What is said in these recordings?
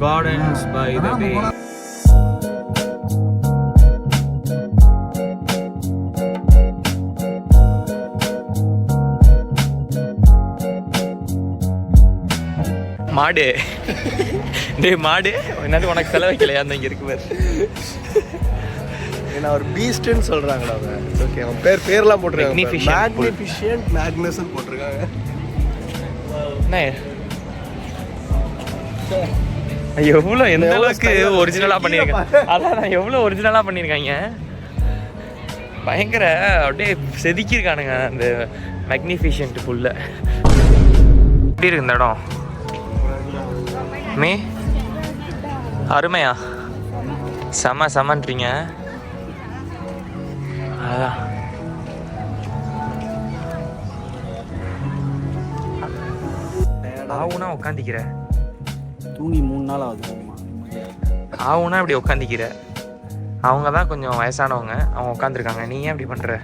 Gardens by the bay. மாடு டேய் மாடு என்னது உனக்கு செலவு வைக்கலையா அந்த இங்கே இருக்கு பாரு. ஏன்னா ஒரு பீஸ்ட்னு சொல்கிறாங்கடா அவன். ஓகே அவன் பேர்லாம் போட்டிருக்காங்க. மேக்னிஃபிஷியன்ட் மேக்னஸ்ன்னு போட்டிருக்காங்க. என்ன எவ்வளோ எந்த அளவுக்கு ஒரிஜினலாக பண்ணியிருக்காங்க. அதான் நான் எவ்வளோ ஒரிஜினலாக பண்ணியிருக்காங்க. பயங்கர அப்படியே செதுக்கியிருக்கானுங்க அந்த மேக்னிஃபிஷியன்ட் ஃபுல்ல. எப்படி இருக்கு இந்த இடம்? மே அருமையா செமன்றீங்க. அதான் ஆவுனா உட்காந்துக்கிற தூங்கி 3 நாள் ஆகுது. ஆவுனா இப்படி உட்காந்துக்கிற. அவங்க தான் கொஞ்சம் வயசானவங்க, அவங்க உட்காந்துருக்காங்க. நீ ஏன் இப்படி பண்ற?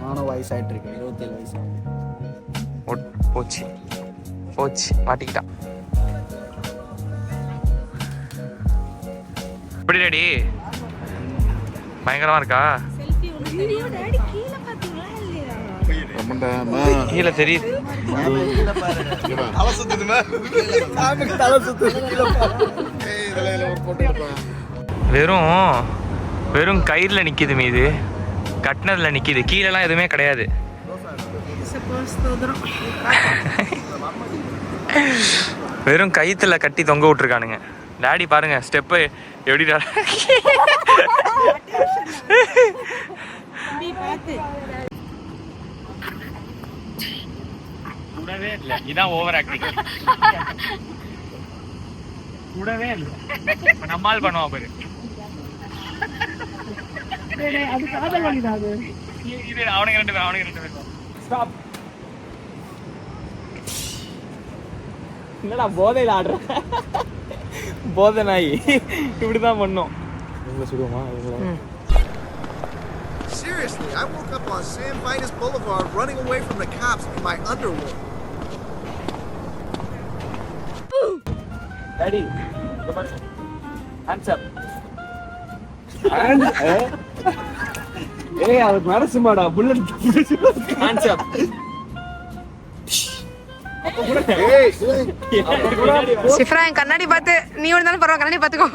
நானும் வயசாயிட்டு இருக்கேன், 27 வயசு. போச்சு போச்சு மாட்டிக்கிட்டான். எப்படி ரெடி? பயங்கரமா இருக்கா? கீழே தெரியுது. வெறும் கயிறுல நிக்குது, மீது கட்டினதுல நிக்குது, கீழெல்லாம் எதுவுமே கிடையாது. வெறும் கயித்துல கட்டி தொங்க விட்டுருக்கானுங்க. டாடி பாருங்க ஸ்டெப்பு எப்படிடா. கூடவே இல்லை, இதான் ஓவர் ஆக்டிங். கூடவே இல்லை, நம்மால் பண்ணுவோம் பாரு. அவனுக்கு 2 பேர். ஸ்டாப். என்னடா போதையில் ஆடுற? போதை நாய் இப்படிதான் பண்ணோம். Seriously, I woke up on Sam Vitus Boulevard running away from the cops in my underwear. Daddy, hands up. ஏய் அது நரசிம்மாடா, புல்லட். Hands up. சிஃப்ரா என் கண்ணாடி பார்த்து நீ விழுந்தாலும் பரவாயில்ல, கண்ணாடி பார்த்துக்கோ.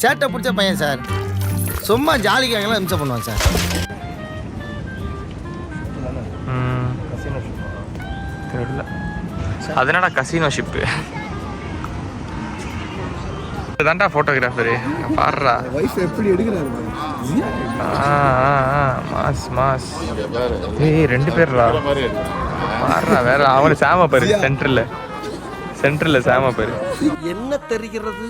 சேட்டை பிடிச்ச பையன் சார். சும்மா ஜாலிக்காகலாம் இம்சை பண்ணுவான் சார். அதனால கசினோ ஷிப்பு தான்டா போட்டோகிராஃபரு. பாடுறா வைஃப் எப்படி எடுக்கிறாரு. மாஸ். ஏய் 2 பேர்ரா. பாடுறா வேற. அவனு சாம பாரு, சென்டர்ல சாம பாரு. என்ன தெரிகிறது?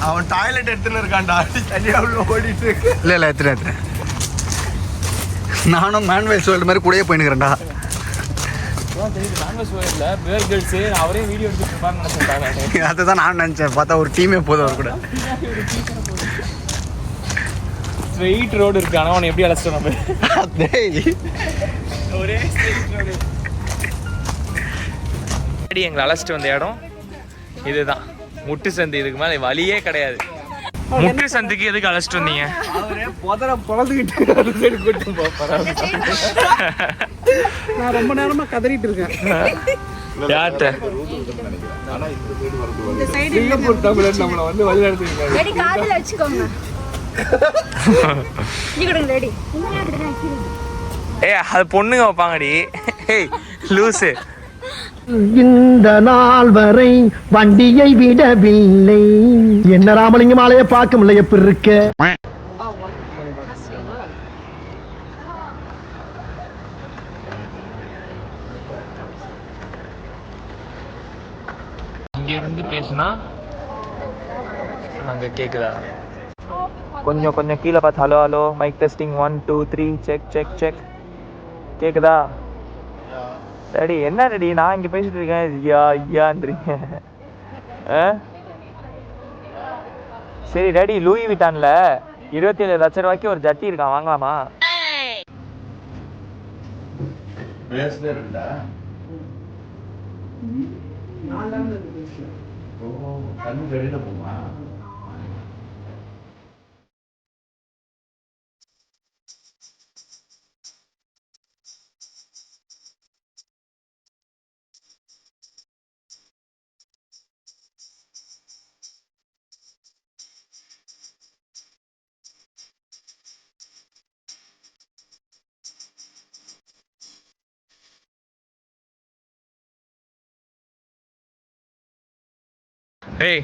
அவன் டாய்லெட் எடுத்துன்னு இருக்கான்டா. ஓடிட்டு இல்லை எடுத்துறேன். நானும் மேன்வேல் சொல்ற மாதிரி கூடயே போயினுக்கிறேன்டா. அதுதான் நான் நினைச்சேன். பார்த்தா ஒரு டீமே போதும் அவர் கூட. ஸ்ட்ரெயிட் ரோடு இருக்கு, ஆனா அவனை எப்படி அழைச்சிட்டோம் நம்ம? ஒரே ஸ்ட்ரெயிட் ரோடு. எங்களை அழைச்சிட்டு வந்த இடம் இதுதான், முட்டு சந்து. இதுக்கு மேலே வழியே கிடையாது. முட்டு சந்துக்கு எதுக்கு அழைச்சிட்டு வந்தீங்க? நான் ரொம்ப நேரமா கதறிட்டு இருக்கேன். யார்கிட்ட? நம்மள வந்து வழி நடத்திருக்காங்க. ஏய் அது பொண்ணுங்க வைப்பாங்கடி. ஏய் லூசு. இந்த நாள் வரை வண்டியை விடவில்லை. என்ன ராமலிங்கம் ஆலைய பார்க்க முடியல. எப்படி இருக்க? இங்க இருந்து பேசினா அங்க கேக்குதா? கொஞ்சம் கீழே பார்த்து ஹலோ மைக் டெஸ்டிங் 1 2 3 செக் கேக்குதா டேடி? என்ன டேடி நான் இங்க பேசிட்டு இருக்கேன், ஐயா ஐயான்றீங்க. சரி டேடி, லூயி விட்டான்ல 27 லட்சம் ரூபாய்க்கு ஒரு ஜட்டி இருக்கான், வாங்கலாமா? டேய்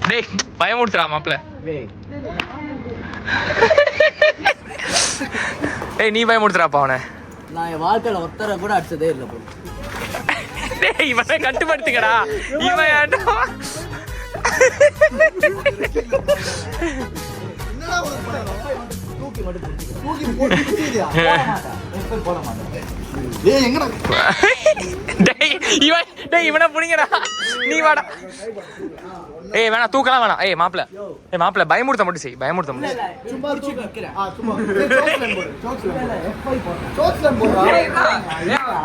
டேய் பயமுடுத்துறா மாப்ள. டேய் நீ பயமுடுத்துறாப்பா அவனை. நான் என் வாழ்க்கையில ஒத்தரை கூட அடிச்சதே இல்லை ப்ரோ. டேய் இவனை கட்டுப்படுத்துக்கடா. இவன் ஏன்டா இவனை புடிங்கடா. நீ வாடா. ஏய் வேணா, தூக்கலாம் வேணாம். ஏய் மாப்ள, ஏய் மாப்ள பயமுடுத்த மட்டும் செய், பயமுடுத்த மட்டும்.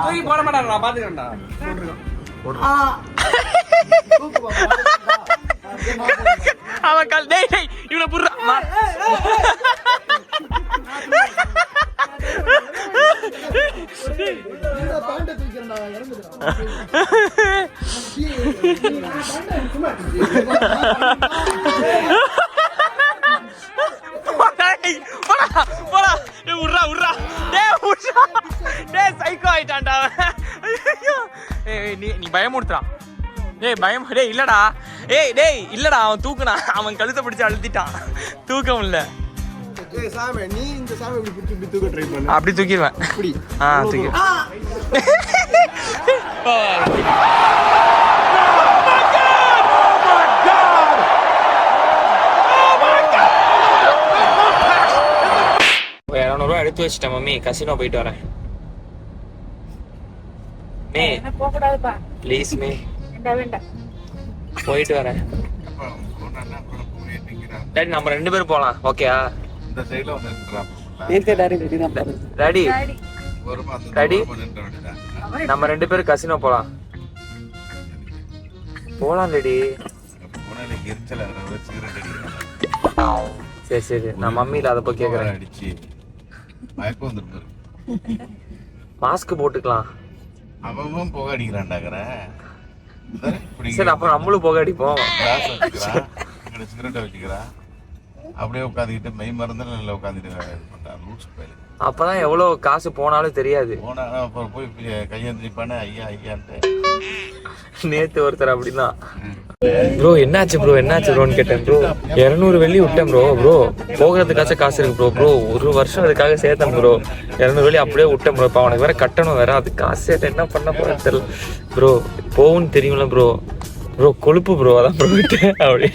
தூக்கி போட மாட்டாங்க, பாத்துக்கிறேன்டா. அவன் கல். டேய் டேய் இவனை புடுறா. நீ பயமுடுத்துறான். டேய் பயம். டேய் இல்லடா. ஏய் டேய் இல்லடா, அவன் தூக்குனா, அவன் கழுத்தை பிடிச்சு அழுத்திட்டான், தூக்கம் இல்ல. நீ இந்த சாமி இப்படி தூக்க ட்ரை பண்ணு. அப்படி தூக்கிடுவேன். தூக்கி. ₹200 எடுத்து வச்சிட்டேன் மம்மி, கசினோ போயிட்டு வரேன். மே ப்ளீஸ் மே, போயிட்டு வரேன். டாடி நம்ம 2 பேரும் போலாம், ஓகேயா? டாடி டாடி நம்ம 2 பேரும் கசினோ போலாம். போலாம் டாடி. சரி சரி, நான் மம்மியில அதை போய் கேக்குறேன். மாஸ்க் போட்டுக்கலாம். அவன் புகை அடிக்கிறான்டாக்குற. சரி அப்ப நம்மளும் புகை அடிப்போம். சிகரெட்டை வச்சுக்கிறா, அப்படியே உட்காந்துக்கிட்டு மெய் மருந்து நல்லா உட்காந்துட்டு அப்பதான் எவ்வளவு காசு போனாலும் தெரியாது. போனா அப்புறம் போய் கையெழுந்திரிப்பானே ஐயா ஐயான்ட்டு. நேத்து ஒருத்தர் அப்படிதான். ப்ரோ என்னாச்சு ப்ரோ என்னாச்சு ப்ரோன்னு கேட்டேன். ப்ரோ 200 வெள்ளி விட்டேன் ப்ரோ. ப்ரோ போகிறதுக்காச்சும் காசு இருக்கு ப்ரோ. ப்ரோ 1 வருஷம் அதுக்காக சேர்த்தேன் ப்ரோ. 200 வெள்ளி அப்படியே விட்டேன் ப்ரோ. இப்போ அவனுக்கு வேற கட்டணும் வேற, அது காசு சேர்த்து என்ன பண்ண போறேன்னு தெரியல ப்ரோ. போகும்னு தெரியும்ல ப்ரோ. ப்ரோ கொழுப்பு ப்ரோ, அதான் ப்ரோ விட்டேன் அப்படி.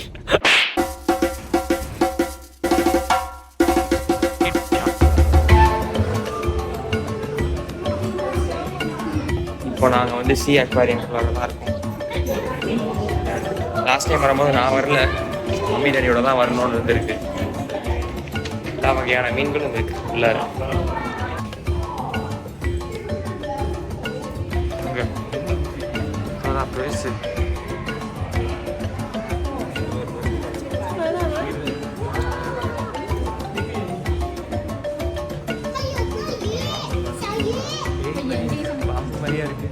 இப்போ நாங்கள் வந்து சி அக்வாரியம்குள்ளார தான் இருக்கோம். லாஸ்ட் டைம் வரும்போது நான் வரல, மம்மி டேடியோட தான் வரணும்னு இருந்திருக்கு. எல்லா வகையான மீன்களும் இருக்கு உள்ளார. அதான் பெருசு. பாம்பு மாதிரியா இருக்கு.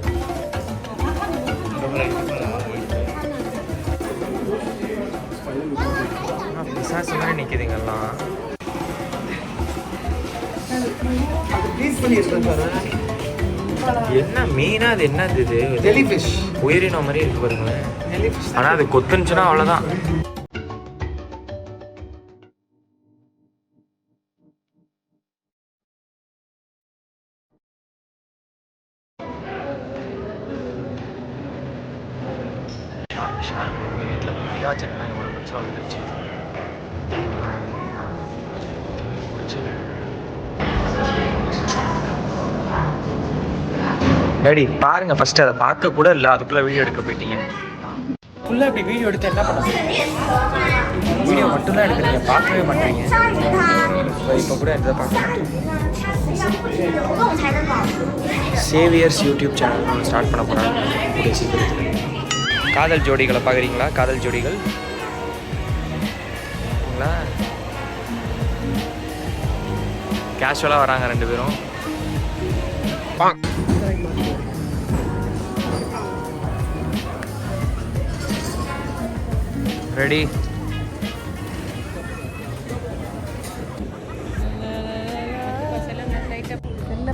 பிசாசு மாதிரி நிக்குதுங்கெல்லாம். என்ன மீனா அது? என்னது இது? ஜெலிஃபிஷ் உயிரினம் மாதிரி இருக்கு பாருங்களேன். ஆனா அது கொத்துனுச்சுன்னா அவ்வளவுதான். டேடி பாருங்க ஃபர்ஸ்ட், அதை பார்க்க கூட இல்லை, அதுக்குள்ள வீடியோ எடுக்க போயிட்டீங்க. ஃபுல்லாக இப்படி வீடியோ எடுத்து என்ன பண்ண வீடியோ மட்டும்தான் எடுக்கிறீங்க, பார்க்கவே மாட்டீங்க. இப்போ கூட எந்த பார்க்க மாட்டேங்க. சேவியர்ஸ் யூடியூப் சேனல் ஒன்று ஸ்டார்ட் பண்ண போகிறாங்க கூடிய சீக்கிரத்தில். காதல் ஜோடிகளை பார்க்குறீங்களா? காதல் ஜோடிகள் கேஷுவலாக வராங்க 2 பேரும். ரெடி?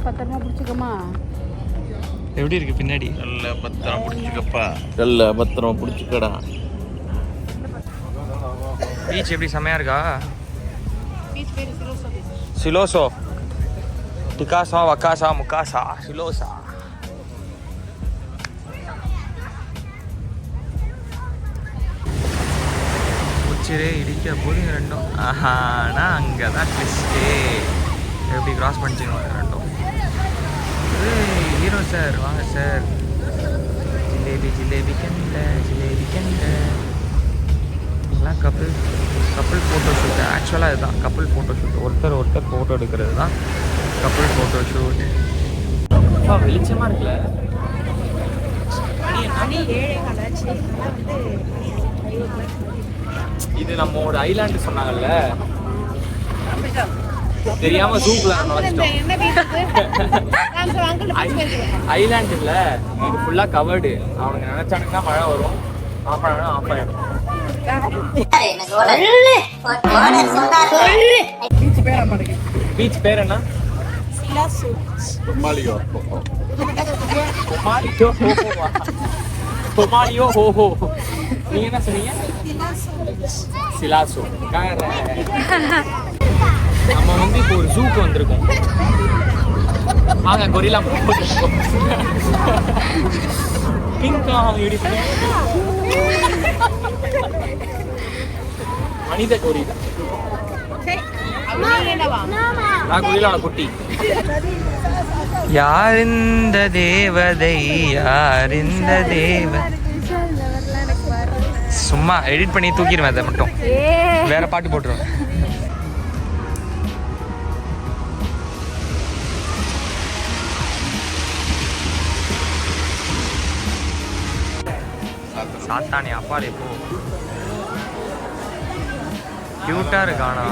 பத்திரமா பிடிச்சிக்கமா. எப்படி இருக்கு பின்னாடி? நல்ல பத்திரம் பிடிச்சிக்கப்பா, நல்ல பத்திரம் பிடிச்சிக்கடா. பீச் எப்படி செமையா இருக்கா? சிலோசோ, டிகாசா, வக்காசா, முக்காசா, சிலோசா. உச்சிரே இடிக்க போதுங்க ரெண்டும். ஆஹானா அங்கே தான் ட்விஸ்டே. எப்படி கிராஸ் பண்ணிச்சிங்க ரெண்டும். ஹீரோ சார் வாங்க சார். ஜிலேபி ஜிலேபி கண்ட, ஜிலேபி கண்ட. இதெல்லாம் கப்பிள் ஃபோட்டோ ஷூட். ஆக்சுவலாக இதுதான் கப்பிள் ஃபோட்டோ ஷூட். ஒருத்தர் ஃபோட்டோ எடுக்கிறது தான் கப்பிள் ஃபோட்டோ ஷூட். வெளிச்சமாக இருக்குல்ல? இது நம்ம ஒரு ஐலாண்டு சொன்னாங்கல்ல, தெரியாம ஜூக்குள்ள ஐலாண்ட் இல்ல, இது ஃபுல்லா கவர்டு. அவனுக்கு நினைச்சானுங்கன்னா மழை வரும், ஆஃப் ஆயிடும். பீச் பேர் என்ன? கொமாலியோ ஹோஹோ. நீங்க என்ன சொன்னீங்க? சிலாசோ. நம்ம வந்து இப்போ ஒரு ஜூக்கு வந்திருக்கோம். வாங்க கொரில்லா மனித கொரில்லா. நான் கொரில்லாவோட குட்டி. யார் இந்த தேவதை, யார் இந்த தேவதை? சும்மா எடிட் பண்ணி தூக்கிடுவேன், அதை மட்டும் வேற பாட்டு போட்டுருவேன். சாத்தானே அப்பாலே போ. கியூட்டா இருக்கானா?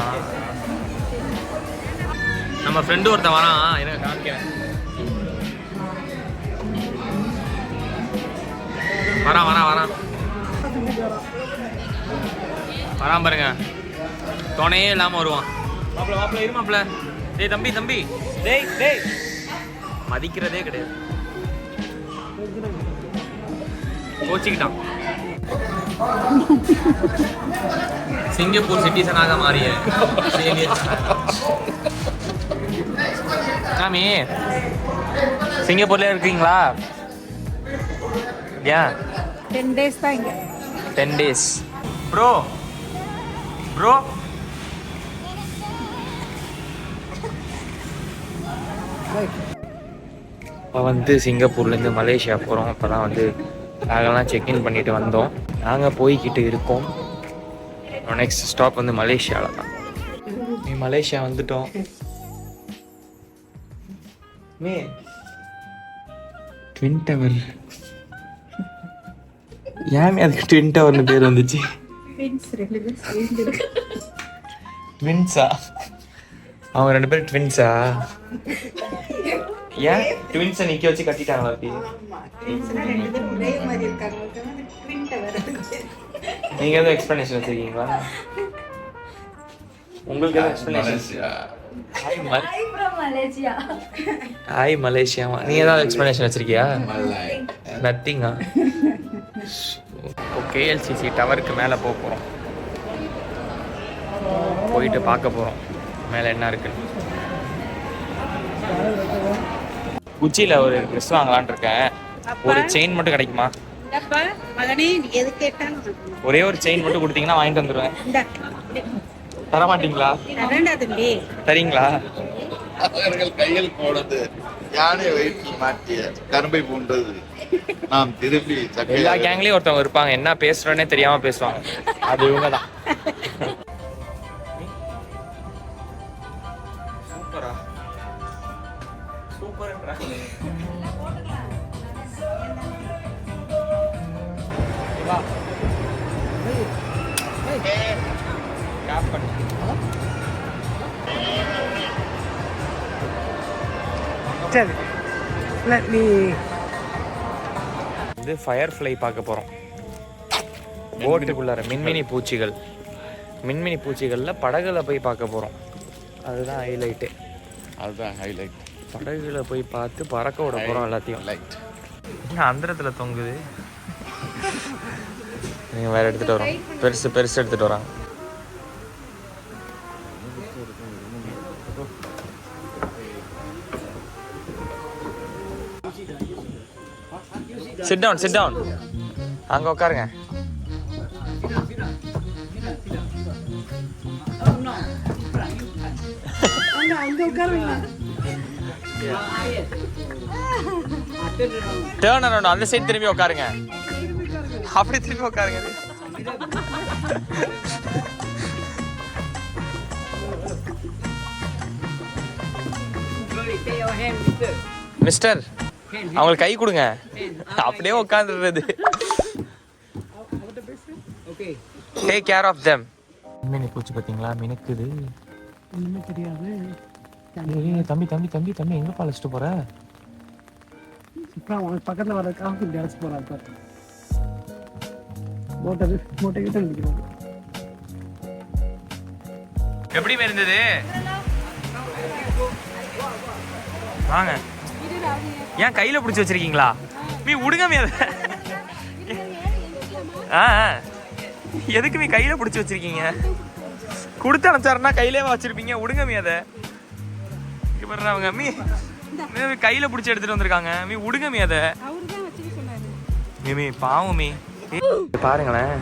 நம்ம ஃப்ரெண்டு ஒருத்தன் வரான், எனக்கு காமிக்கிறேன். வரான் பாருங்க. துணையே இல்லாம வருவான். மாப்பிள்ள இரு மாப்பிள்ள. டேய் தம்பி டேய் மதிக்கிறதே கிடையாது. கோச்சிக்கிட்டான். சிங்கப்பூர் சிட்டிசனாக மாறிய சாமி, சிங்கப்பூர்ல இருக்கீங்களா? ஏன் 10 days தான் இங்க. 10 days. ப்ரோ இப்போ வந்து சிங்கப்பூர்லேருந்து மலேசியா போகிறோம். இப்போ தான் வந்து பேகெல்லாம் செக்இன் பண்ணிட்டு வந்தோம். நாங்கள் போய்கிட்டு இருக்கோம். நெக்ஸ்ட் ஸ்டாப் வந்து மலேசியாவில் தான். மலேசியா வந்துட்டோம். Twin tower. ஏன் அதுக்கு ட்வின் டவர்னு பேர் வந்துச்சு? ட்வின்ஸா? அவங்க 2 பேரும் ட்வின்ஸா? ஏன் ட்வின்ஸை நிக்க வச்சு கட்டிட்டாங்களா? அப்படி நீங்க எதுவும் எக்ஸ்பிளனேஷன் வச்சிருக்கீங்களா? உங்களுக்கு எதுவும் எக்ஸ்பிளனேஷன்? ஹாய் மலேசியாவா? நீ ஏதாவது எக்ஸ்பிளனேஷன் வச்சிருக்கியா? நத்திங்கா. KLCC டவருக்கு மேலே போக போகிறோம். போயிட்டு பார்க்க போகிறோம் மேலே என்ன இருக்குன்னு. உச்சியில் ஒரு ட்ரெஸ் வாங்கலான் இருக்கேன். ஒரு செயின் மட்டும் கிடைக்குமா? ஒரே ஒரு செயின் மட்டும் கொடுத்தீங்கன்னா வாங்கிட்டு வந்துடுவேன். தர மாட்டீங்களா? தரீங்களா? அவர்கள் கையில் போனது யானை வயிற்றில் மாட்டிய கரும்பை போன்றது நாம் திருப்பி எல்லா கேங்லயும் ஒருத்தவங்க இருப்பாங்க, என்ன பேசுறோன்னே தெரியாம பேசுவாங்க, அது இவங்க தான். சூப்பரா சூப்பர்ன்றா. வா கேப் பண்ணு. சரி நீ இது ஃபயர் ஃப்ளை பார்க்க போகிறோம். போட்டுக்குள்ளார மின்மினி பூச்சிகள், மின்மினி பூச்சிகளில் படகுல போய் பார்க்க போகிறோம். அதுதான் ஹைலைட்டு. அதுதான் ஹைலைட். படகுல போய் பார்த்து பறக்க விட போகிறோம் எல்லாத்தையும். லைட் இன்னும் அந்தரத்தில் தொங்குது. நீங்கள் வேறு எடுத்துகிட்டு வரோம், பெருசு பெருசு எடுத்துகிட்டு வராங்க. Sit down, sit down. அங்கே உட்காருங்க. டேர்ன் அரவுண்ட், அந்த சைடு திரும்பி உட்காருங்க. அப்படி திரும்பி உட்காருங்க. மிஸ்டர், அவங்களுக்கு கை கொடுங்க, அப்படியே உட்காந்துடுறது. Take care of them. மீன் பூச்சி பார்த்தீங்களா, மினுக்குது. ஒண்ணுமே தெரியாது. தம்பி தம்பி தம்பி தம்பி எங்கே பழச்சிட்டு போற? உனக்கு பக்கத்துல வர காஃபி டான்ஸ் போறாங்க. மூட்டை கிட்ட நிற்கிறாங்க. எப்படி இருந்தது? வாங்க. ஏன் கையில பிடிச்சி வச்சிருக்கீங்களா? மீ விடுங்க அத. எதுக்கு மீ கையில பிடிச்சி வச்சிருக்கீங்க? கொடுத்து அனுப்பிச்சாருன்னா கையிலே வச்சிருப்பீங்க. விடுங்க மீ அதை. இங்க பாருங்க மீ கையில பிடிச்சி எடுத்துட்டு வந்திருக்காங்க. மீ விடுங்க மீ அதை. மீ பாவம் மீ. பாருங்களேன்,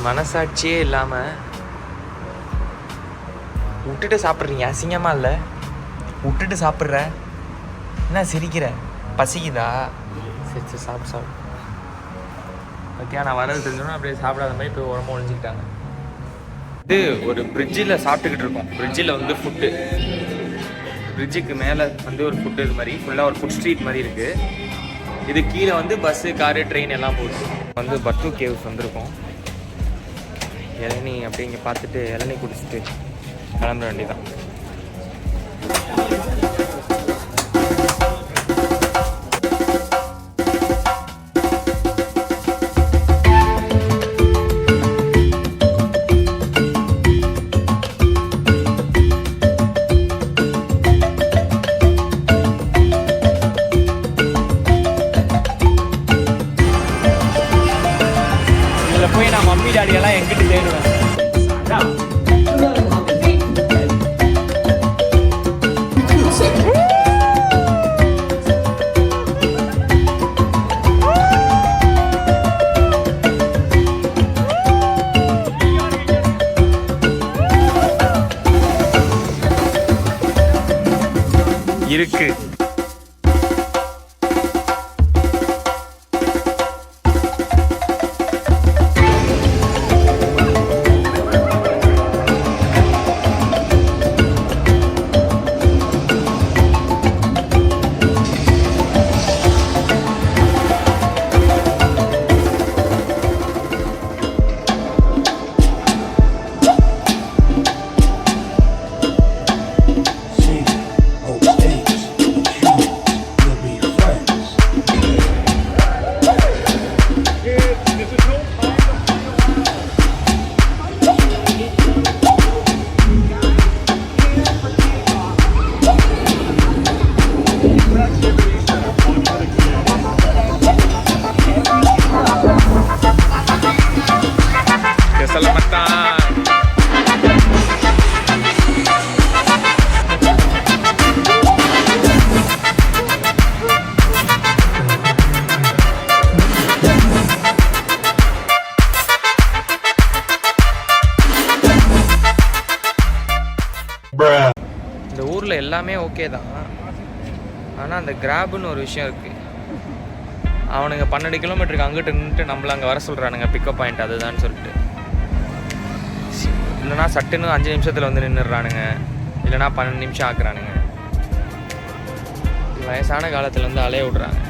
மனசாட்சியே இல்லாம விட்டுட்டு சாப்பிட்றீங்க. அசிங்கமா இல்லை? விட்டுட்டு சாப்பிட்ற என்ன சிரிக்கிற? பசிக்குதா? சரி சரி சாப்பிட்டு சாப்பிடு. ஓகே, நான் வரது தெரிஞ்சோன்னா அப்படியே சாப்பிடாத மாதிரி போய் உடம்பு ஒழிஞ்சிக்கிட்டாங்க. இது ஒரு பிரிட்ஜில் சாப்பிட்டுக்கிட்டு இருக்கோம். பிரிட்ஜில் வந்து ஃபுட்டு, பிரிட்ஜுக்கு மேலே வந்து ஒரு ஃபுட்டு இது மாதிரி ஃபுல்லாக ஒரு ஃபுட் ஸ்ட்ரீட் மாதிரி இருக்குது. இது கீழே வந்து பஸ்ஸு, காரு, ட்ரெயின் எல்லாம் போகுது. வந்து பட்டு கேவ்ஸ் வந்திருக்கோம். இளநீ அப்படி இங்கே பார்த்துட்டு இளநீ குடிச்சிட்டு கிளம்புற வேண்டியதான். இதில் போய் நான் மம்மி டாடியெல்லாம் எங்கிட்டு தேடுவேன். இருக்கு. எல்லாமே ஓகே தான். ஆனால் அந்த கிராப்னு ஒரு விஷயம் இருக்குது. அவனுங்க 12 கிலோமீட்டருக்கு அங்கிட்டு நின்றுட்டு நம்மள அங்கே வர சொல்கிறானுங்க பிக்கப் பாயிண்ட் அதுதான் சொல்லிட்டு. இல்லைனா சட்டுன்னு 5 நிமிஷத்தில் வந்து நின்றுடுறானுங்க, இல்லைனா 12 நிமிஷம் ஆக்குறானுங்க. வயசான காலத்தில் வந்து அலைய விட்றாங்க.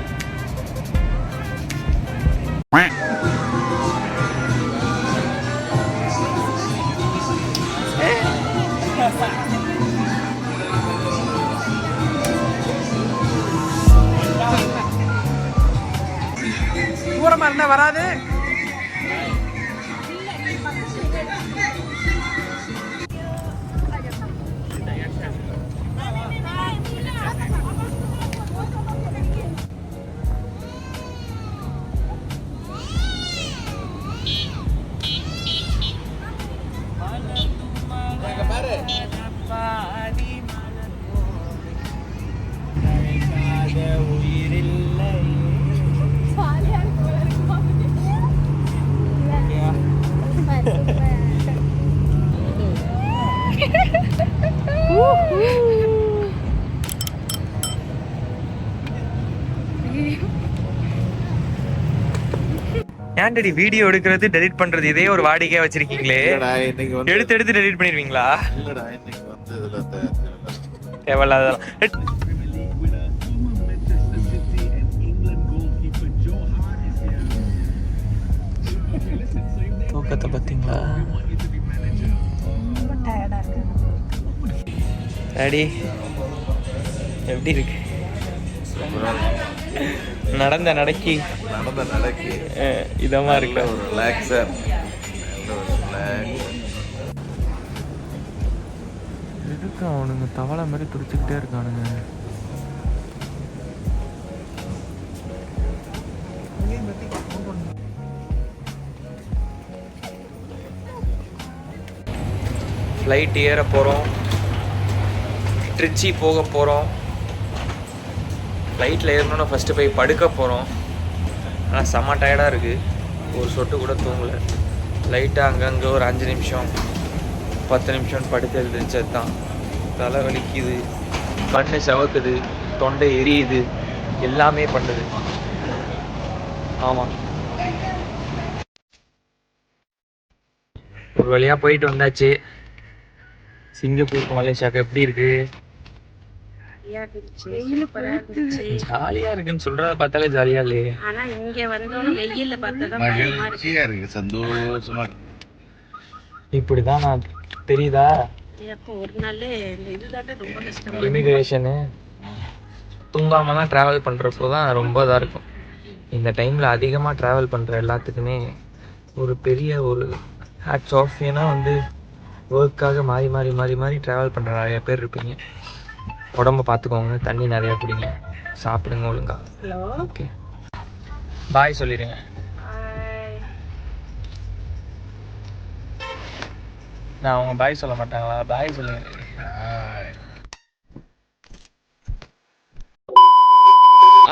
தூரமா இருந்தா வராது. ஏன்டடி வீடியோ எடுக்கிறது டெலிட் பண்றது இதே ஒரு வாடிக்கையா வச்சிருக்கீங்களே? இன்னைக்கு வந்து எடுத்து எடுத்து டெலிட் பண்ணிடுவீங்களா? இல்லடா இன்னைக்கு வந்து இதுல தேவையில்லாததான். தூக்கத்தை பார்த்தீங்களா? டாடி எப்படி இருக்கு? நடந்த நடக்கி இதமா இருக்கு. ஒரு ரிலாக்ஸர். எதுக்கு அவனுங்க தவளை மாதிரி துடிச்சுக்கிட்டே இருக்கானுங்க? ஃப்ளைட் ஏற போகிறோம், ட்ரிச்சி போக போகிறோம். ஃப்ளைட்டில் ஏறணும்னா ஃபஸ்ட்டு போய் படுக்க போகிறோம். ஆனால் செம்ம டயர்டாக இருக்குது, ஒரு சொட்டு கூட தூங்கலை. லைட்டாக அங்கங்கே ஒரு 5 நிமிஷம் 10 நிமிஷம் படுத்து எழுந்திரிச்சது தான். தலை வலிக்குது, கண்ணு செவக்குது, தொண்டை எரியுது, எல்லாமே பண்ணுது. ஆமாம், ஒரு வழியாக போயிட்டு வந்தாச்சு. சிங்கப்பூர் மலேசியாவுக்கு எப்படி இருக்கு? ஜாலியா இருக்குன்னு சொல்றத பார்த்தாலே ஜாலியா இல்லையே. ஆனா இங்க வந்தோம் வெயில்ல பார்த்தா மகிழ்ச்சியா இருக்கு, சந்தோஷமா. இப்படிதான் நான் தெரியுதா? ஒரு நாள் இதுதாட்ட ரொம்ப கஷ்டம். இமிகிரேஷனு தூங்காம தான் ட்ராவல் பண்றப்போ தான் ரொம்ப இதாக இருக்கும். இந்த டைம்ல அதிகமாக ட்ராவல் பண்ற எல்லாத்துக்குமே ஒரு பெரிய ஒரு ஹேட்ஸ் ஆஃப். ஏன்னா வந்து ஒர்க்காக மாறி மாறி மாறி மாறி ட்ராவல் பண்ணுற நிறைய பேர் இருப்பீங்க. உடம்ப பார்த்துக்கோங்க, தண்ணி நிறையா குடிங்க, சாப்பிடுங்க ஒழுங்கா. ஓகே, பாய் சொல்லிடுங்க. நான் அவங்க பாய் சொல்ல மாட்டாங்களா? பாய் சொல்லுங்க.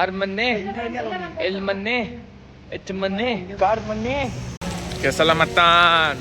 ஆர்மன்னே எல்மன்னே எச்மன்னே கார்மன்னே Keselamatan.